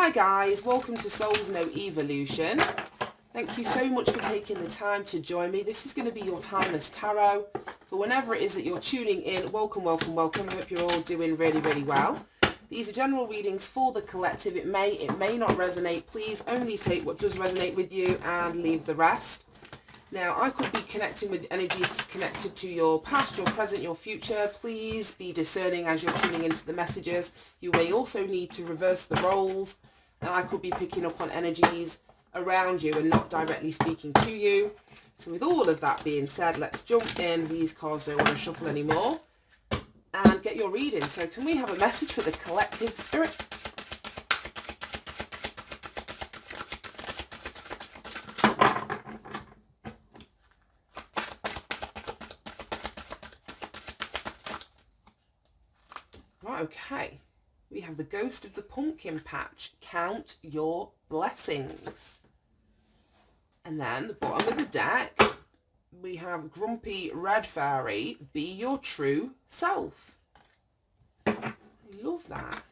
Hi guys, welcome to Souls No Evolution. Thank you so much for taking the time to join me. This is going to be your timeless tarot. For whenever it is that you're tuning in, welcome, welcome, welcome. I hope you're all doing really, really well. These are general readings for the collective. It may not resonate. Please only take what does resonate with you and leave the rest. Now, I could be connecting with energies connected to your past, your present, your future. Please be discerning as you're tuning into the messages. You may also need to reverse the roles. And I could be picking up on energies around you and not directly speaking to you. So with all of that being said, let's jump in. These cards don't want to shuffle anymore. And get your reading. So can we have a message for the collective spirit? Right, okay. We have the Ghost of the Pumpkin Patch. Count your blessings. And then the bottom of the deck, we have Grumpy Red Fairy. Be your true self. I love that.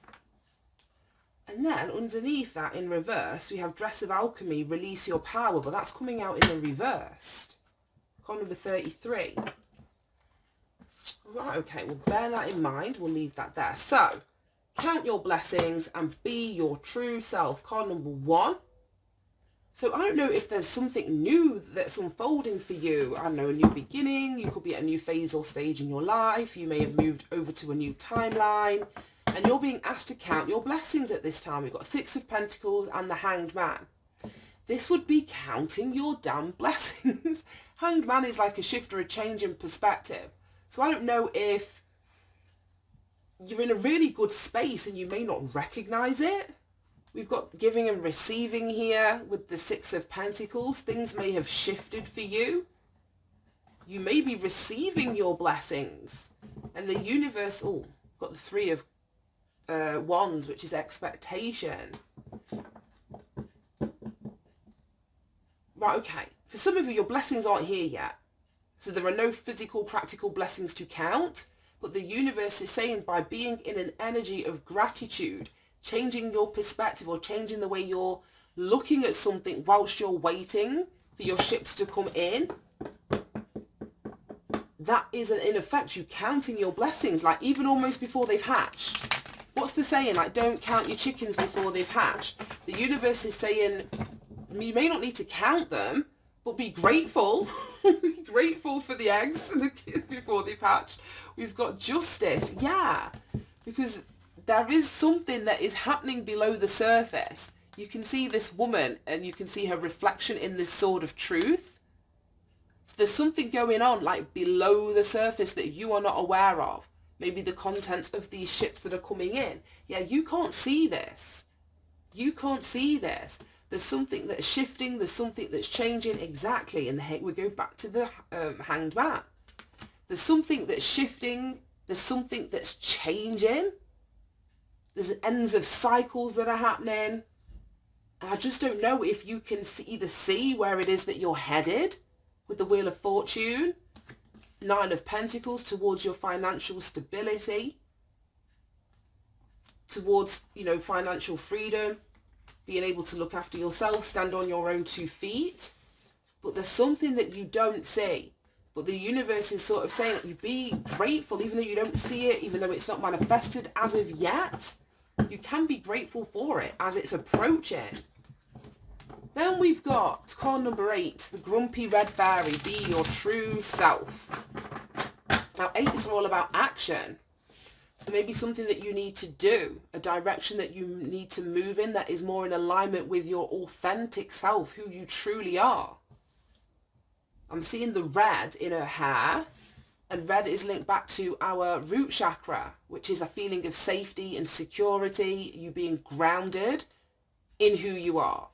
And then underneath that in reverse, we have Dress of Alchemy. Release your power. But that's coming out in the reversed. Card number 33. Right, okay, we'll bear that in mind. We'll leave that there. So, count your blessings and be your true self. Card number 1. So I don't know if there's something new that's unfolding for you. I don't know, a new beginning. You could be at a new phase or stage in your life. You may have moved over to a new timeline. And you're being asked to count your blessings at this time. We've got 6 of Pentacles and the Hanged Man. This would be counting your damn blessings. Hanged Man is like a shift or a change in perspective. So I don't know if you're in a really good space and you may not recognize it. We've got giving and receiving here with the 6 of Pentacles. Things may have shifted for you. You may be receiving your blessings. And the universe, oh, got the 3 of Wands, which is expectation. Right, okay. For some of you, your blessings aren't here yet. So there are no physical, practical blessings to count. But the universe is saying by being in an energy of gratitude, changing your perspective or changing the way you're looking at something whilst you're waiting for your ships to come in, that is in effect you counting your blessings, like even almost before they've hatched. What's the saying? Like, don't count your chickens before they've hatched. The universe is saying you may not need to count them, but be grateful. Be grateful for the eggs and the kids before they've hatched. We've got justice. Yeah, because there is something that is happening below the surface. You can see this woman and you can see her reflection in this sword of truth. So there's something going on like below the surface that you are not aware of. Maybe the contents of these ships that are coming in. Yeah, you can't see this. You can't see this. There's something that's shifting. There's something that's changing. Exactly. And we go back to the Hanged Man. There's something that's shifting. There's something that's changing. There's ends of cycles that are happening. And I just don't know if you can either see where it is that you're headed with the Wheel of Fortune. 9 of Pentacles towards your financial stability. Towards, financial freedom. Being able to look after yourself, stand on your own 2 feet. But there's something that you don't see. But the universe is sort of saying you be grateful, even though you don't see it, even though it's not manifested as of yet. You can be grateful for it as it's approaching. Then we've got card number 8, the Grumpy Red Fairy. Be your true self. Now 8 is all about action. So maybe something that you need to do, a direction that you need to move in that is more in alignment with your authentic self, who you truly are. I'm seeing the red in her hair, and red is linked back to our root chakra, which is a feeling of safety and security, you being grounded in who you are.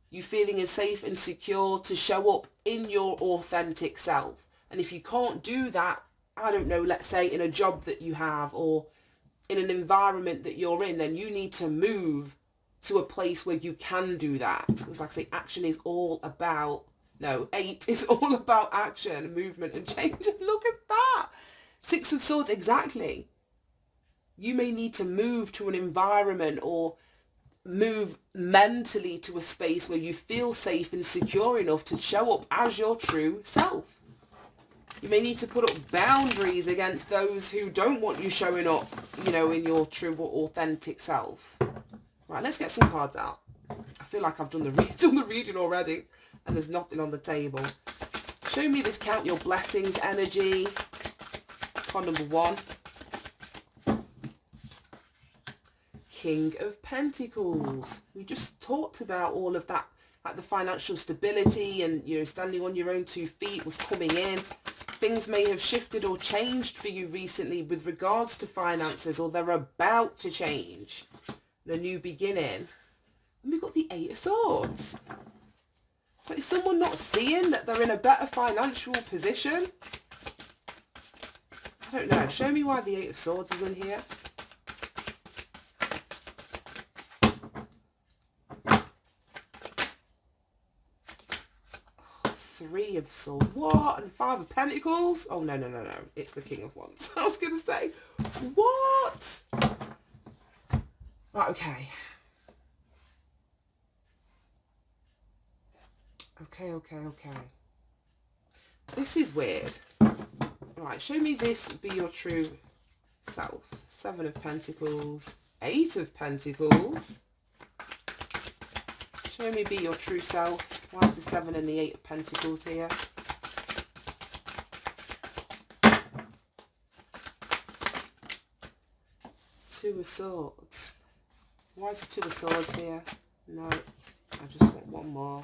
You feeling as safe and secure to show up in your authentic self. And if you can't do that, I don't know, let's say in a job that you have or in an environment that you're in, then you need to move to a place where you can do that. Because like I say, action is all about, 8 is all about action, movement and change. Look at that. 6 of Swords, exactly. You may need to move to an environment or move mentally to a space where you feel safe and secure enough to show up as your true self. You may need to put up boundaries against those who don't want you showing up, you know, in your true or authentic self. Right, let's get some cards out. I feel like I've done the reading already and there's nothing on the table. Show me this count your blessings energy. Card number 1. King of Pentacles. We just talked about all of that, like the financial stability and, you know, standing on your own 2 feet was coming in. Things may have shifted or changed for you recently with regards to finances, or they're about to change. A new beginning. And we've got the 8 of Swords. So is someone not seeing that they're in a better financial position? I don't know. Show me why the 8 of Swords is in here. Oh, 3 of Swords. What? And 5 of Pentacles? Oh, no. It's the King of Wands. I was going to say, what? Right, okay. Okay. This is weird. Right, show me this be your true self. 7 of Pentacles, 8 of Pentacles. Show me be your true self. Why is the 7 and the 8 of Pentacles here? Two of Swords. Why is the 2 of Swords here? No, I just want one more.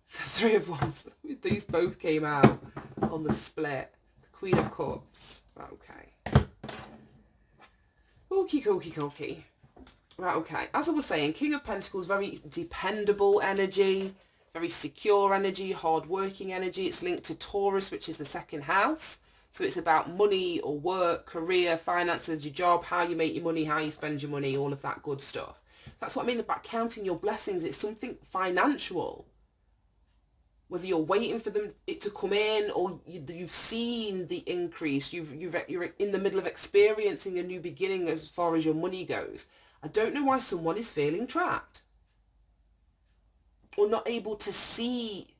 3 of Wands. These both came out on the split. The Queen of Cups. Okay. Okie. Right, okay. As I was saying, King of Pentacles, very dependable energy, very secure energy, hard-working energy. It's linked to Taurus, which is the 2nd house. So it's about money or work, career, finances, your job, how you make your money, how you spend your money, all of that good stuff. That's what I mean about counting your blessings. It's something financial. Whether you're waiting for it to come in, or you've seen the increase, you're in the middle of experiencing a new beginning as far as your money goes. I don't know why someone is feeling trapped or not able to see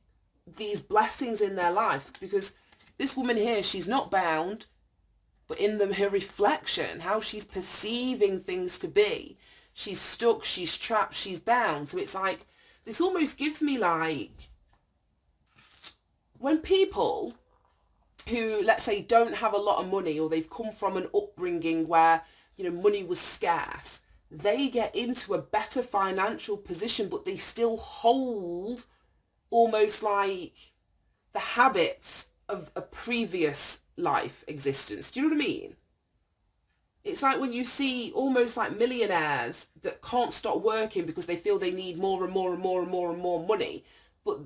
these blessings in their life, because this woman here, she's not bound, but in her reflection, how she's perceiving things to be, she's stuck, she's trapped, she's bound. So it's like, this almost gives me like, when people who, let's say, don't have a lot of money, or they've come from an upbringing where, you know, money was scarce, they get into a better financial position, but they still hold almost like the habits of a previous life existence. Do you know what I mean? It's like when you see almost like millionaires that can't stop working because they feel they need more and more and more and more and more money, but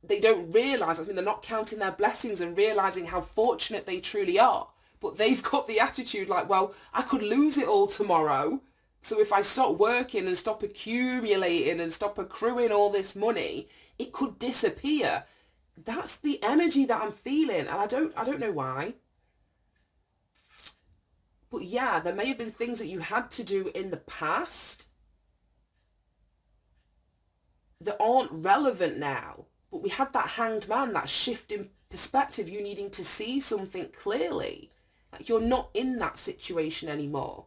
they don't realise, I mean, they're not counting their blessings and realising how fortunate they truly are. But they've got the attitude like, well, I could lose it all tomorrow. So if I stop working and stop accumulating and stop accruing all this money, it could disappear. That's the energy that I'm feeling. And I don't know why. But yeah, there may have been things that you had to do in the past that aren't relevant now. But we had that Hanged Man, that shift in perspective, you needing to see something clearly. Like, you're not in that situation anymore.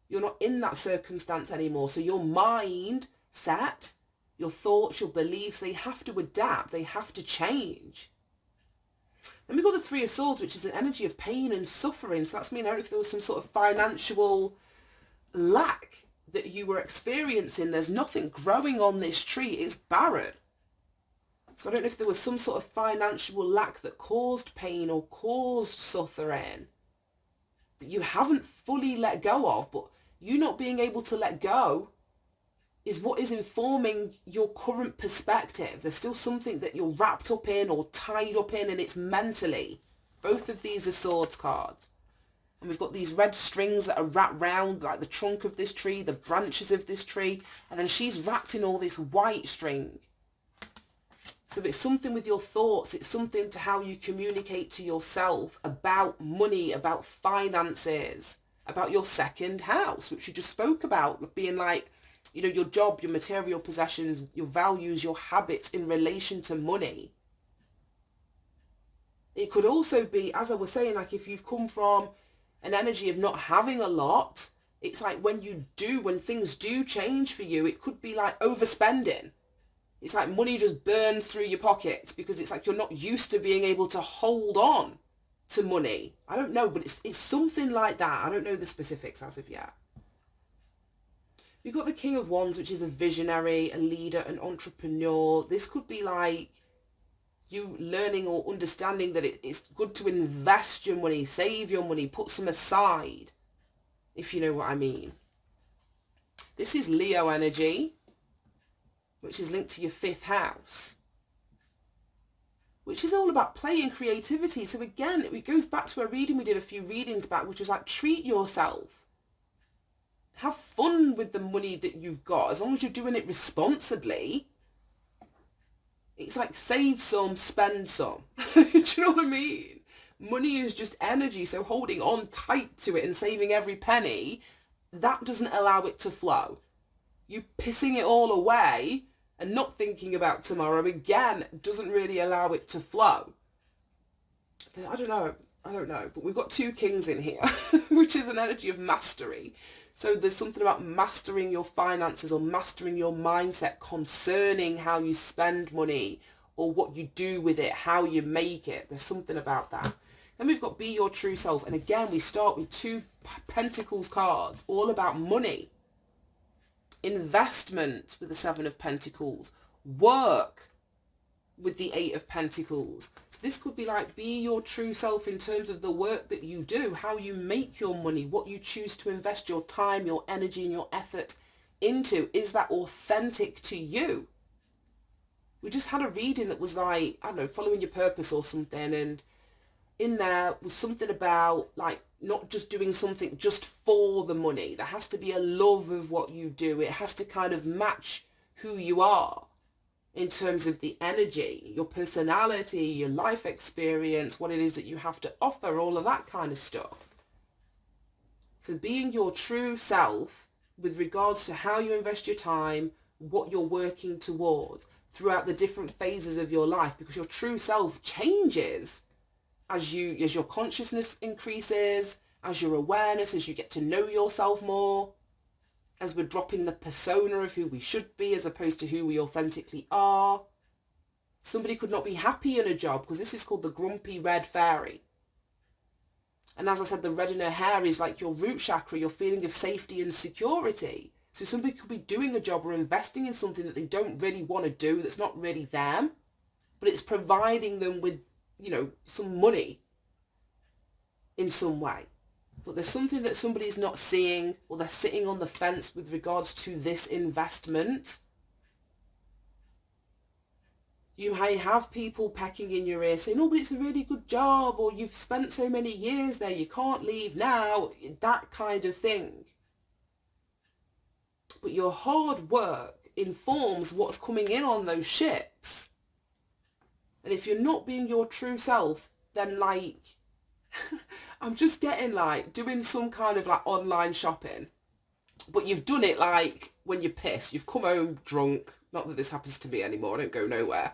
You're not in that circumstance anymore. So your mind set, your thoughts, your beliefs, they have to adapt. They have to change. Then we've got the 3 of Swords, which is an energy of pain and suffering. So that's mean, I don't know if there was some sort of financial lack that you were experiencing. There's nothing growing on this tree. It's barren. So I don't know if there was some sort of financial lack that caused pain or caused suffering that you haven't fully let go of, but you not being able to let go is what is informing your current perspective. There's still something that you're wrapped up in or tied up in, and it's mentally. Both of these are Swords cards. And we've got these red strings that are wrapped round, like the trunk of this tree, the branches of this tree, and then she's wrapped in all this white string. So it's something with your thoughts, it's something to how you communicate to yourself about money, about finances, about your 2nd house, which you just spoke about, being like, you know, your job, your material possessions, your values, your habits in relation to money. It could also be, as I was saying, like if you've come from an energy of not having a lot, it's like when things do change for you, it could be like overspending. It's like money just burns through your pockets because it's like you're not used to being able to hold on to money. I don't know, but it's something like that. I don't know the specifics as of yet. You've got the King of Wands, which is a visionary, a leader, an entrepreneur. This could be like you learning or understanding that it's good to invest your money, save your money, put some aside, if you know what I mean. This is Leo energy, which is linked to your 5th house, which is all about play and creativity. So again, it goes back to a reading we did a few readings back, which was like treat yourself. Have fun with the money that you've got, as long as you're doing it responsibly. It's like save some, spend some. Do you know what I mean? Money is just energy, so holding on tight to it and saving every penny, that doesn't allow it to flow. You pissing it all away and not thinking about tomorrow, again, doesn't really allow it to flow. I don't know, but we've got 2 kings in here, which is an energy of mastery. So there's something about mastering your finances or mastering your mindset concerning how you spend money or what you do with it, how you make it. There's something about that. Then we've got Be Your True Self. And again, we start with 2 Pentacles cards, all about money. Investment with the 7 of Pentacles. Work with the 8 of Pentacles. So this could be like be your true self in terms of the work that you do, how you make your money, what you choose to invest your time, your energy and your effort into. Is that authentic to you? We just had a reading that was like, I don't know, following your purpose or something, and in there was something about like not just doing something just for the money. There has to be a love of what you do. It has to kind of match who you are in terms of the energy, your personality, your life experience, what it is that you have to offer, all of that kind of stuff. So being your true self with regards to how you invest your time, what you're working towards throughout the different phases of your life, because your true self changes as your consciousness increases, as your awareness, as you get to know yourself more, as we're dropping the persona of who we should be as opposed to who we authentically are. Somebody could not be happy in a job because this is called the grumpy red fairy. And as I said, the red in her hair is like your root chakra, your feeling of safety and security. So somebody could be doing a job or investing in something that they don't really want to do, that's not really them, but it's providing them with, you know, some money in some way. But there's something that somebody's not seeing, or they're sitting on the fence with regards to this investment. You may have people pecking in your ear saying, oh, but it's a really good job, or you've spent so many years there, you can't leave now, that kind of thing. But your hard work informs what's coming in on those ships. And if you're not being your true self, then like, I'm just getting like doing some kind of like online shopping, but you've done it like when you're pissed, you've come home drunk, not that this happens to me anymore, I don't go nowhere,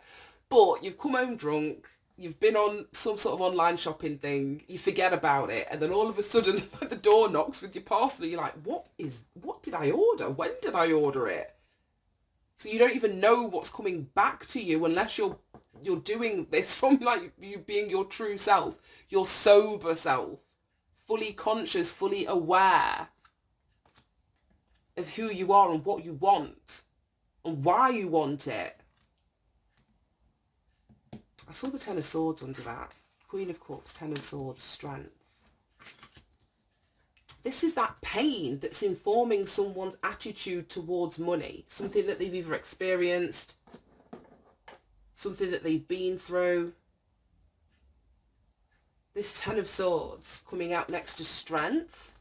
but you've come home drunk, you've been on some sort of online shopping thing, you forget about it, and then all of a sudden the door knocks with your parcel and you're like, what did I order? When did I order it? So you don't even know what's coming back to you unless you're doing this from like you being your true self, your sober self, fully conscious, fully aware of who you are and what you want and why you want it. I saw the 10 of Swords under that. Queen of Cups, 10 of Swords, strength. This is that pain that's informing someone's attitude towards money, something that they've either experienced, something that they've been through. This 10 of Swords coming out next to strength.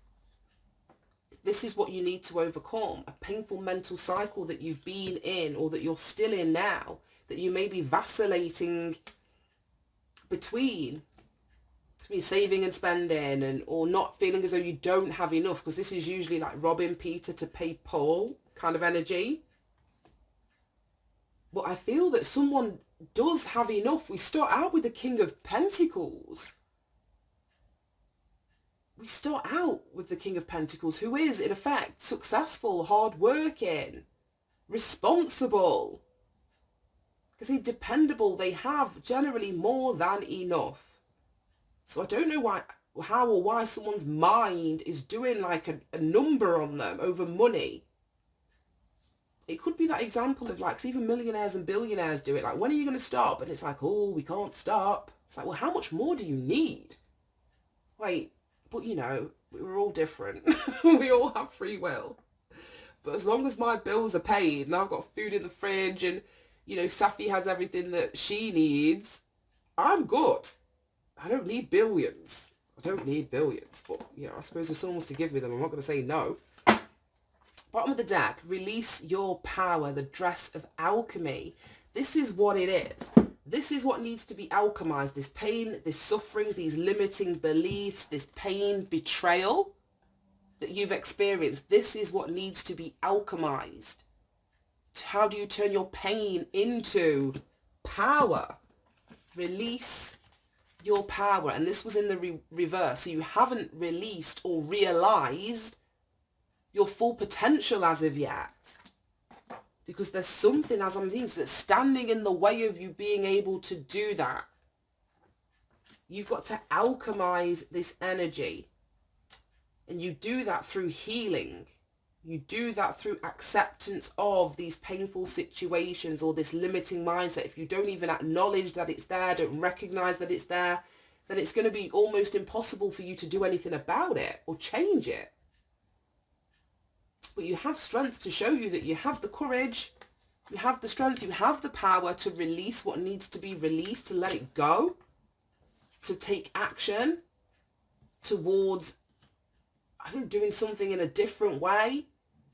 This is what you need to overcome. A painful mental cycle that you've been in or that you're still in now, that you may be vacillating between saving and spending, and or not feeling as though you don't have enough, because this is usually like robbing Peter to pay Paul kind of energy. But I feel that someone does have enough. We start out with the King of Pentacles. We start out with the King of Pentacles, who is, in effect, successful, hard-working, responsible. Because they're dependable. They have generally more than enough. So I don't know how or why someone's mind is doing like a number on them over money. It could be that example of like, 'cause even millionaires and billionaires do it. Like, when are you going to stop? And it's like, oh, we can't stop. It's like, well, how much more do you need? Like, but you know, we're all different. We all have free will. But as long as my bills are paid and I've got food in the fridge and, you know, Safi has everything that she needs, I'm good. I don't need billions. I don't need billions. But, you know, I suppose if someone wants to give me them, I'm not going to say no. Bottom of the deck, release your power, the dress of alchemy. This is what it is. This is what needs to be alchemized. This pain, this suffering, these limiting beliefs, this pain, betrayal that you've experienced. This is what needs to be alchemized. How do you turn your pain into power? Release your power. And this was in the reverse. So you haven't released or realized your full potential as of yet. Because there's something, as I'm seeing, that's standing in the way of you being able to do that. You've got to alchemize this energy. And you do that through healing. You do that through acceptance of these painful situations or this limiting mindset. If you don't even acknowledge that it's there, don't recognize that it's there, then it's going to be almost impossible for you to do anything about it or change it. But you have strength to show you that you have the courage, you have the strength, you have the power to release what needs to be released, to let it go, to take action towards, I don't know, doing something in a different way.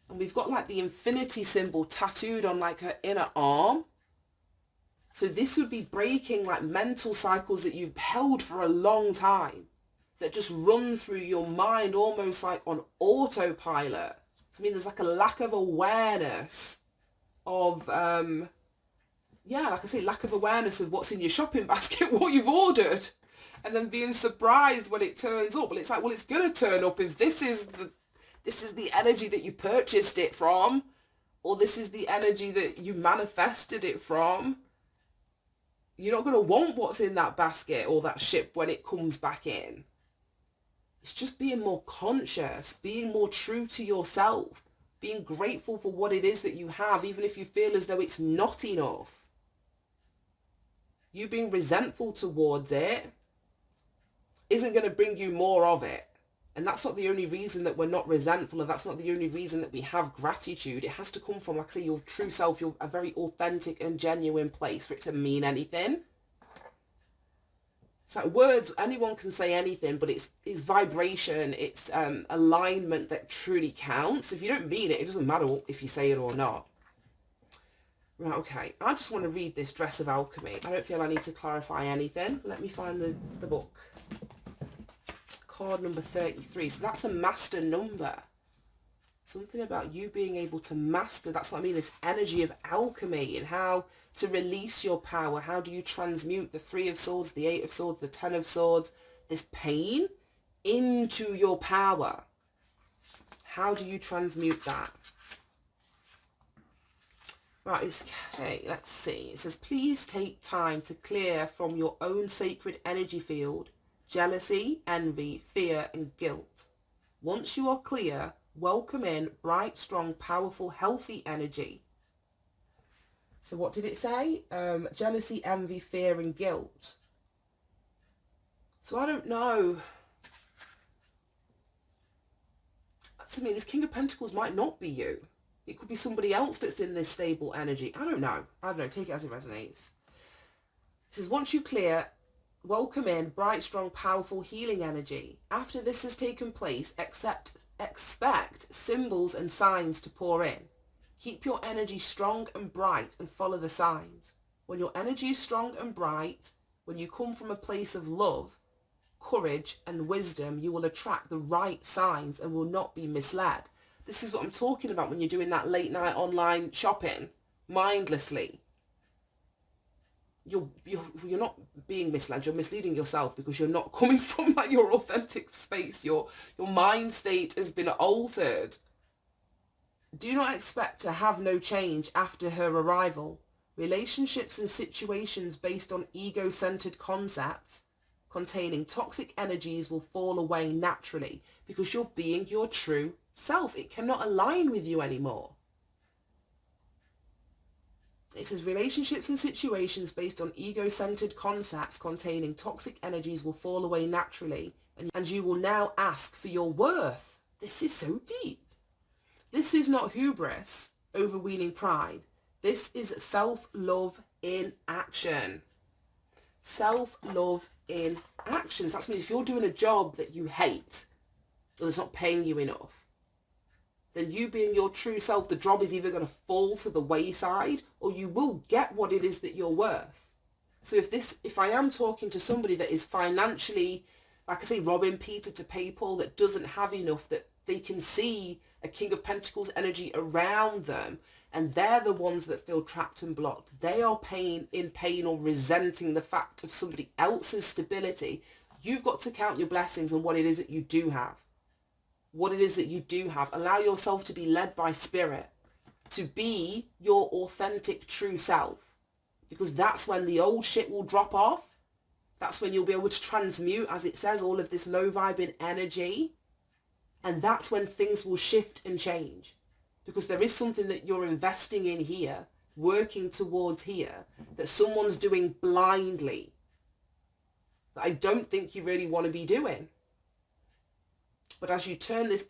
And we've got like the infinity symbol tattooed on like her inner arm. So this would be breaking like mental cycles that you've held for a long time, that just run through your mind almost like on autopilot. So, I mean, there's like a lack of awareness of, like I say, lack of awareness of what's in your shopping basket, what you've ordered, and then being surprised when it turns up. Well, it's like, well, it's going to turn up if this is the energy that you purchased it from, or this is the energy that you manifested it from. You're not going to want what's in that basket or that ship when it comes back in. It's just being more conscious, being more true to yourself, being grateful for what it is that you have, even if you feel as though it's not enough. You being resentful towards it isn't going to bring you more of it. And that's not the only reason that we're not resentful, and that's not the only reason that we have gratitude. It has to come from, like I say, your true self, a very authentic and genuine place for it to mean anything. It's like words, anyone can say anything, but it's vibration, it's alignment that truly counts. If you don't mean it, it doesn't matter if you say it or not. Right, okay. I just want to read this Dress of Alchemy. I don't feel I need to clarify anything. Let me find the book. Card number 33. So that's a master number. Something about you being able to master, that's what I mean, this energy of alchemy and how to release your power. How do you transmute the 3 of Swords, the 8 of Swords, the 10 of Swords, this pain into your power? How do you transmute that? Right, okay, let's see. It says, please take time to clear from your own sacred energy field jealousy, envy, fear, and guilt. Once you are clear, welcome in bright, strong, powerful, healthy energy. So what did it say? Jealousy, envy, fear, and guilt. So I don't know. To me, this King of Pentacles might not be you. It could be somebody else that's in this stable energy. I don't know. Take it as it resonates. It says, once you clear, welcome in bright, strong, powerful, healing energy. After this has taken place, expect symbols and signs to pour in. Keep your energy strong and bright and follow the signs. When your energy is strong and bright, when you come from a place of love, courage and wisdom, you will attract the right signs and will not be misled. This is what I'm talking about when you're doing that late night online shopping mindlessly. You're not being misled, you're misleading yourself because you're not coming from like your authentic space. Your mind state has been altered. Do not expect to have no change after her arrival. Relationships and situations based on ego-centered concepts containing toxic energies will fall away naturally because you're being your true self. It cannot align with you anymore. It says relationships and situations based on ego-centered concepts containing toxic energies will fall away naturally, and you will now ask for your worth. This is so deep. This is not hubris, overweening pride. This is self-love in action. Self-love in action. So that means if you're doing a job that you hate, or it's not paying you enough, then you being your true self, the job is either going to fall to the wayside or you will get what it is that you're worth. So if I am talking to somebody that is financially, like I say, robbing Peter to pay Paul, that doesn't have enough, that they can see a King of Pentacles energy around them, and they're the ones that feel trapped and blocked. They are in pain or resenting the fact of somebody else's stability. You've got to count your blessings on what it is that you do have. What it is that you do have. Allow yourself to be led by spirit, to be your authentic true self, because that's when the old shit will drop off. That's when you'll be able to transmute, as it says, all of this low vibing energy. And that's when things will shift and change, because there is something that you're investing in here, working towards here, that someone's doing blindly, that I don't think you really want to be doing. But as you turn this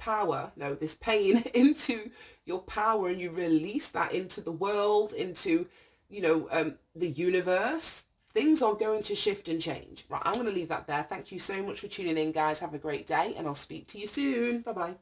pain into your power, and you release that into the world, into, the universe, things are going to shift and change. Right, I'm going to leave that there. Thank you so much for tuning in, guys. Have a great day, and I'll speak to you soon. Bye-bye.